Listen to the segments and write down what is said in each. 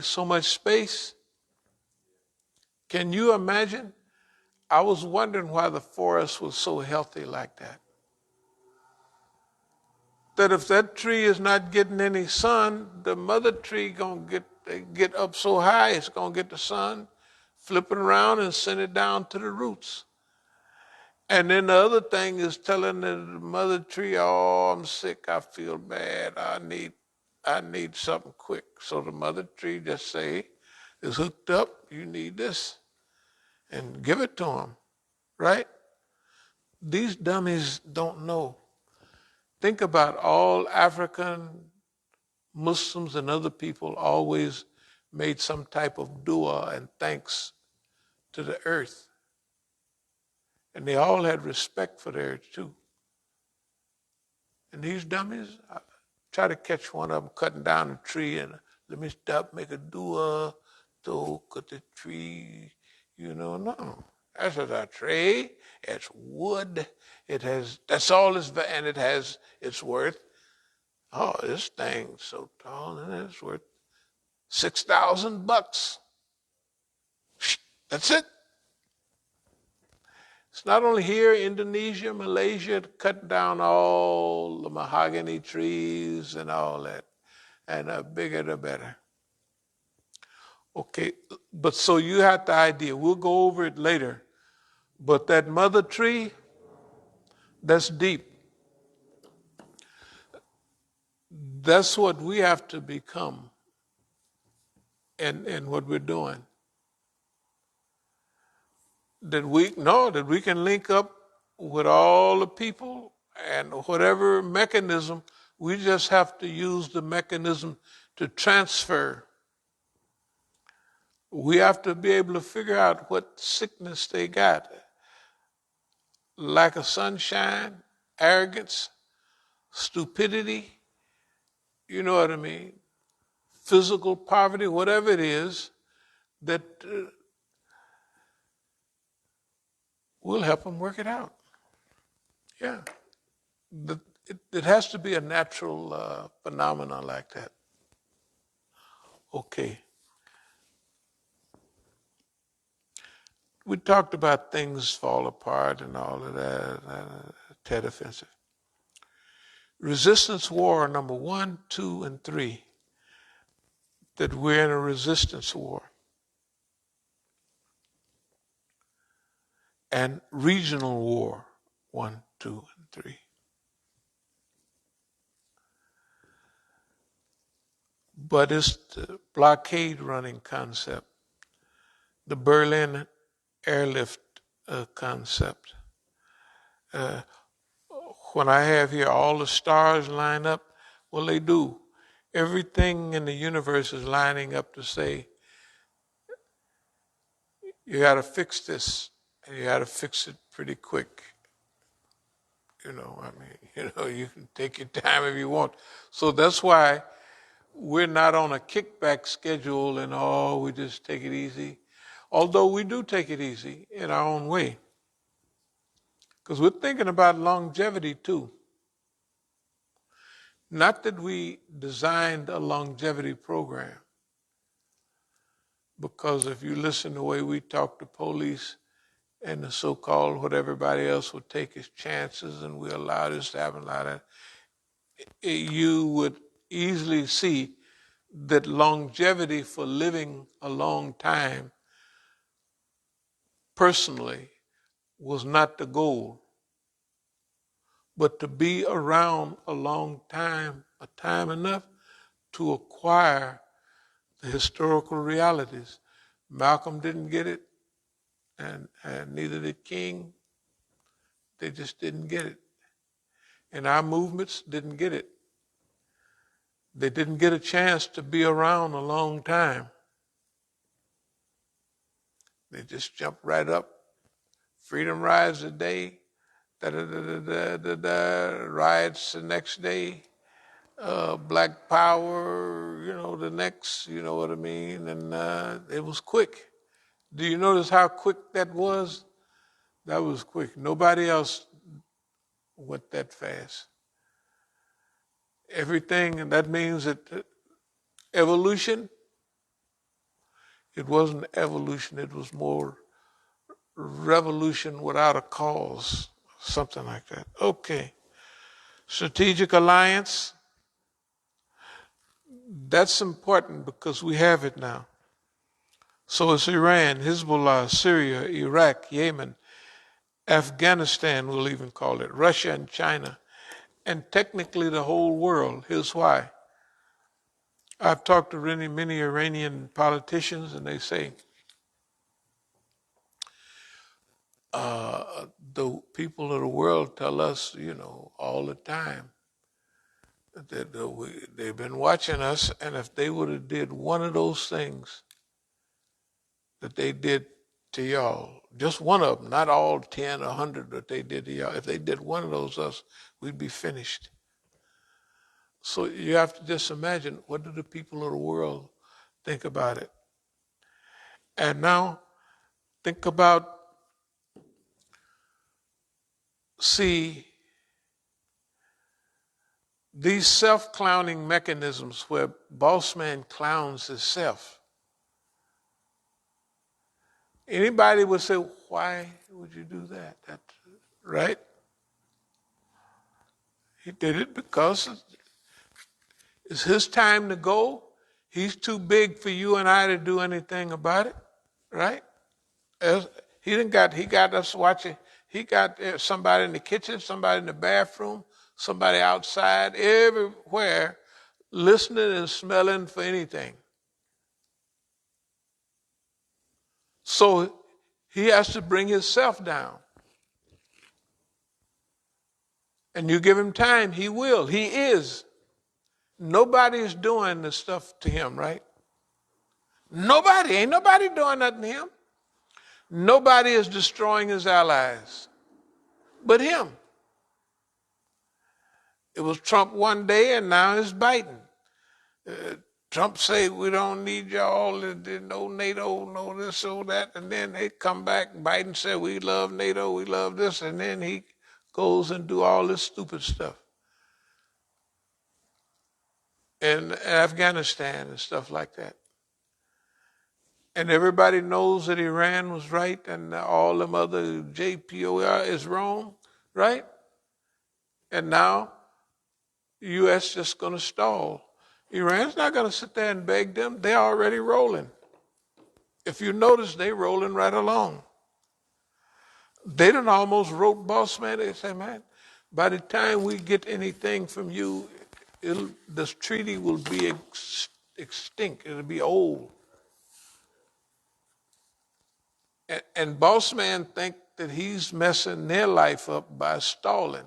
So much space. Can you imagine? I was wondering why the forest was so healthy like that. That if that tree is not getting any sun, the mother tree gonna get up so high it's gonna get the sun, flip it around and send it down to the roots. And then the other thing is telling the mother tree, "Oh, I'm sick. I feel bad. I need something quick." So the mother tree just say, "It's hooked up. You need this," and give it to them, right? These dummies don't know. Think about all African Muslims and other people always made some type of dua and thanks to the earth. And they all had respect for the earth too. And these dummies, I try to catch one of them cutting down a tree and let me stop, make a dua, to cut the tree, no. That's just a tree. It's wood. That's all and it has its worth. Oh, this thing's so tall and it's worth $6,000. That's it. It's not only here, Indonesia, Malaysia, cutting down all the mahogany trees and all that. And the bigger the better. Okay, but so you have the idea. We'll go over it later. But that mother tree, that's deep. That's what we have to become in what we're doing. That we can link up with all the people and whatever mechanism, we just have to use the mechanism to transfer. We have to be able to figure out what sickness they got. Lack of sunshine, arrogance, stupidity, you know what I mean? Physical poverty, whatever it is, that we'll help them work it out. Yeah. It has to be a natural phenomenon like that. Okay. We talked about things fall apart and all of that, Tet Offensive. Resistance war number 1, 2, and 3, that we're in a resistance war. And regional war, 1, 2, and 3. But it's the blockade running concept, the Berlin airlift concept. When I have here all the stars line up, well, they do. Everything in the universe is lining up to say, you got to fix this, and you got to fix it pretty quick. You can take your time if you want. So that's why we're not on a kickback schedule and we just take it easy. Although we do take it easy in our own way. Because we're thinking about longevity too. Not that we designed a longevity program. Because if you listen to the way we talk to police and the so-called what everybody else would take as chances and we allow this to happen like that, you would easily see that longevity for living a long time personally was not the goal, but to be around a long time, a time enough to acquire the historical realities. Malcolm didn't get it, and neither did King. They just didn't get it. And our movements didn't get it. They didn't get a chance to be around a long time. They just jumped right up. Freedom rides today, riots the next day, Black Power, the next, you know what I mean? And it was quick. Do you notice how quick that was? That was quick. Nobody else went that fast. Everything, and that means that evolution It wasn't evolution, it was more revolution without a cause, something like that. Okay. Strategic alliance, that's important because we have it now. So it's Iran, Hezbollah, Syria, Iraq, Yemen, Afghanistan, we'll even call it, Russia and China, and technically the whole world. Here's why. I've talked to many Iranian politicians, and they say the people of the world tell us, all the time that they've been watching us, and if they would have did one of those things that they did to y'all, just one of them, not all 10 or 100 that they did to y'all, if they did one of those us, we'd be finished. So you have to just imagine, what do the people of the world think about it? And now think about, see, these self-clowning mechanisms where boss man clowns himself. Anybody would say, why would you do that? Right? He did it because it's his time to go. He's too big for you and I to do anything about it, right? He got us watching. He got somebody in the kitchen, somebody in the bathroom, somebody outside, everywhere, listening and smelling for anything. So he has to bring himself down. And you give him time, he will. He is. Nobody is doing the stuff to him, right? Ain't nobody doing nothing to him. Nobody is destroying his allies but him. It was Trump one day and now it's Biden. Trump say we don't need y'all, no NATO, no this, no that, and then they come back, Biden said we love NATO, we love this, and then he goes and do all this stupid stuff. In Afghanistan and stuff like that. And everybody knows that Iran was right and all them other JPOR is wrong, right? And now the U.S. just going to stall. Iran's not going to sit there and beg them. They're already rolling. If you notice, they rolling right along. They done almost wrote boss man. They say, man, by the time we get anything from you, this treaty will be extinct. It'll be old. And boss man think that he's messing their life up by stalling.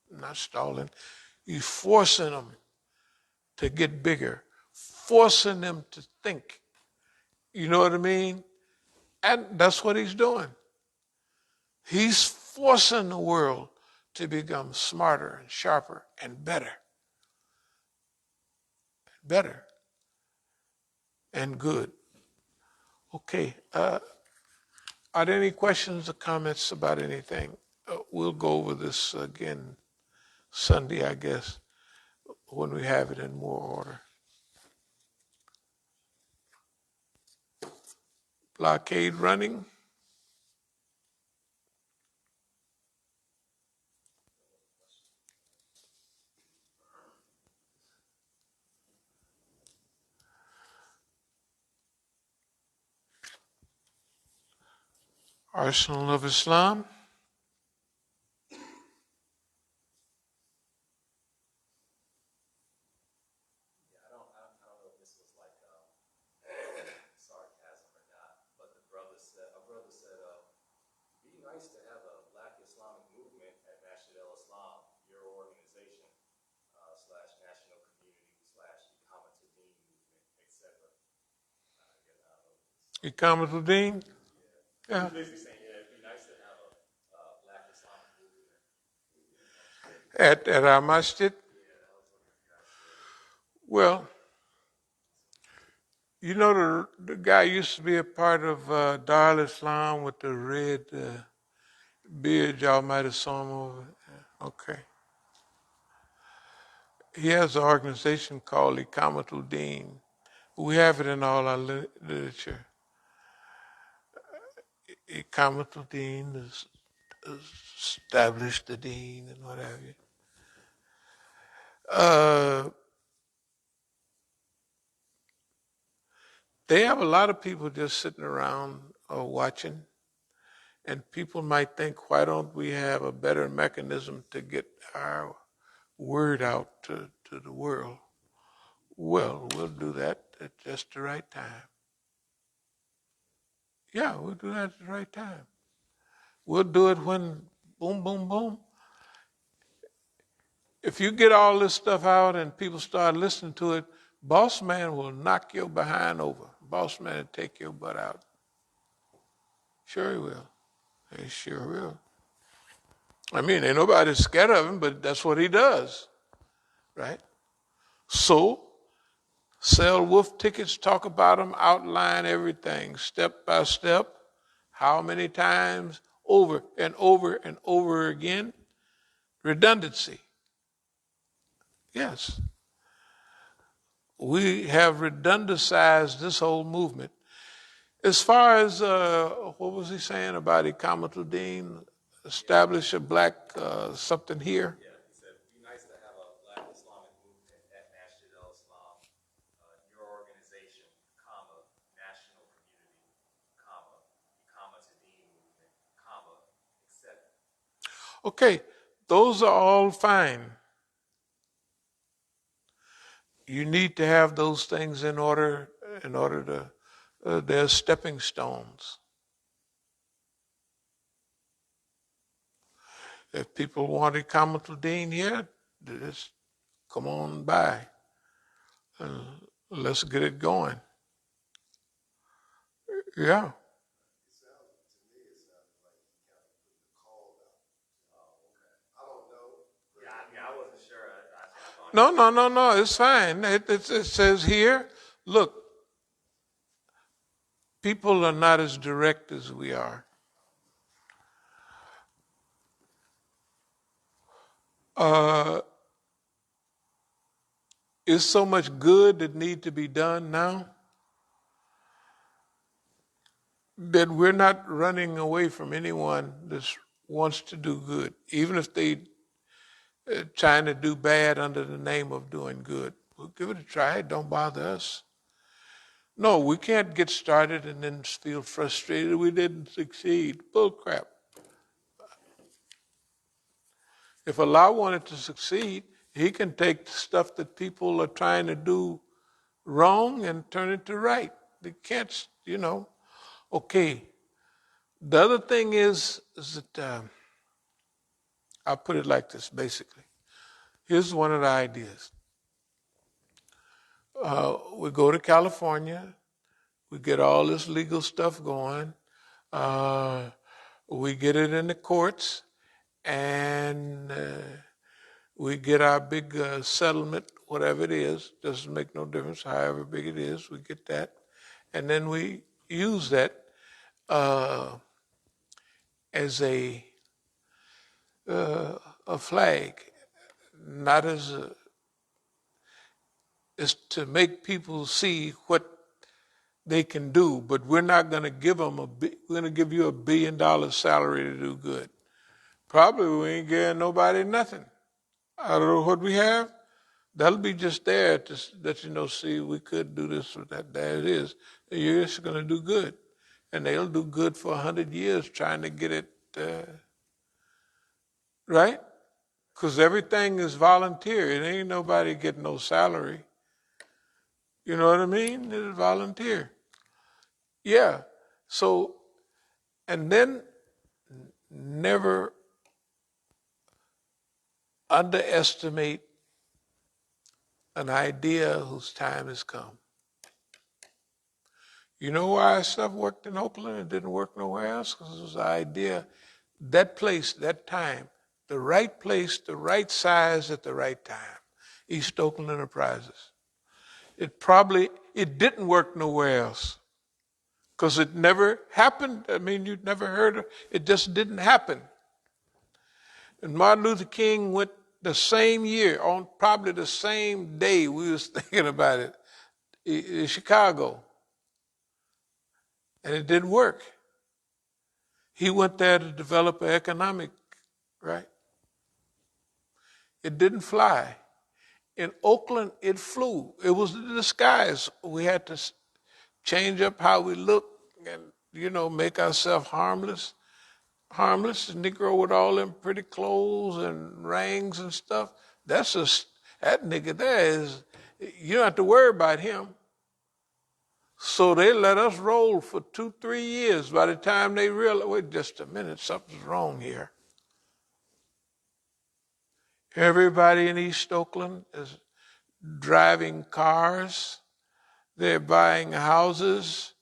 Not stalling. He's forcing them to get bigger, forcing them to think. You know what I mean? And that's what he's doing. He's forcing the world to become smarter and sharper and better. Better and good. Okay. Are there any questions or comments about anything? We'll go over this again Sunday, I guess, when we have it in more order. Blockade running. Arsenal of Islam. Iqamatuddin? Yeah. At our masjid? Well, you know the guy used to be a part of Dar al-Islam with the red beard. Y'all might have saw him over there. Okay. He has an organization called Iqamatuddin. We have it in all our literature. Iqamatuddin, establish the deen and what have you. They have a lot of people just sitting around watching, and people might think, why don't we have a better mechanism to get our word out to the world? Well, we'll do that at just the right time. Yeah, we'll do that at the right time. We'll do it when boom, boom, boom. If you get all this stuff out and people start listening to it, boss man will knock your behind over. Boss man will take your butt out. Sure he will. He sure will. I mean, ain't nobody scared of him, but that's what he does, right? So, sell wolf tickets, talk about them, outline everything, step by step, how many times, over and over and over again. Redundancy. Yes. We have redundantized this whole movement. As far as, what was he saying about Iqamatuddin, establish a black something here? Yeah, he said it'd be nice to have a black Islamic movement at Masjid al-Islam, your organization, comma, national community, comma, Iqamatuddin movement, comma, etc. Okay, those are all fine. You need to have those things in order to, they're stepping stones. If people want Iqamatuddin here, just come on by. Let's get it going. Yeah. I wasn't sure. I thought No. It's fine. It says here, look, people are not as direct as we are. Is so much good that need to be done now that we're not running away from anyone that wants to do good, even if they trying to do bad under the name of doing good. We'll give it a try. It don't bother us. No, we can't get started and then feel frustrated we didn't succeed. Bull crap. If Allah wanted to succeed, he can take the stuff that people are trying to do wrong and turn it to right. They can't, Okay. The other thing is that I'll put it like this, basically. Here's one of the ideas. We go to California. We get all this legal stuff going. We get it in the courts, and we get our big settlement, whatever it is. Doesn't make no difference, however big it is. We get that, and then we use that as a flag, not as is to make people see what they can do, but we're not going to give them we're going to give you $1 billion salary to do good. Probably we ain't giving nobody nothing. I don't know what we have. That'll be just there to let see, we could do this or that. There it is. You're just going to do good. And they'll do good for 100 years trying to get it, right? Because everything is volunteer. It ain't nobody getting no salary. You know what I mean? It's volunteer. Yeah. So, and then never underestimate an idea whose time has come. You know why stuff worked in Oakland and didn't work nowhere else? Because it was an idea, that place, that time, the right place, the right size at the right time. East Oakland Enterprises. It didn't work nowhere else. Because it never happened. I mean, you'd never heard of it, just didn't happen. And Martin Luther King went the same year, on probably the same day we was thinking about it, in Chicago. And it didn't work. He went there to develop an economic, right? It didn't fly. In Oakland, it flew. It was the disguise. We had to change up how we look and, make ourselves harmless. Harmless, the Negro with all them pretty clothes and rings and stuff. That nigga there is, you don't have to worry about him. So they let us roll for 2-3 years. By the time they realized, wait just a minute, something's wrong here. Everybody in East Oakland is driving cars. They're buying houses.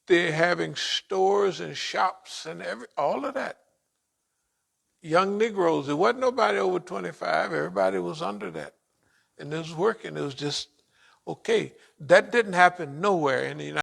They're having stores and shops and all of that. Young Negroes, there wasn't nobody over 25. Everybody was under that. And it was working. It was just okay. That didn't happen nowhere in the United States.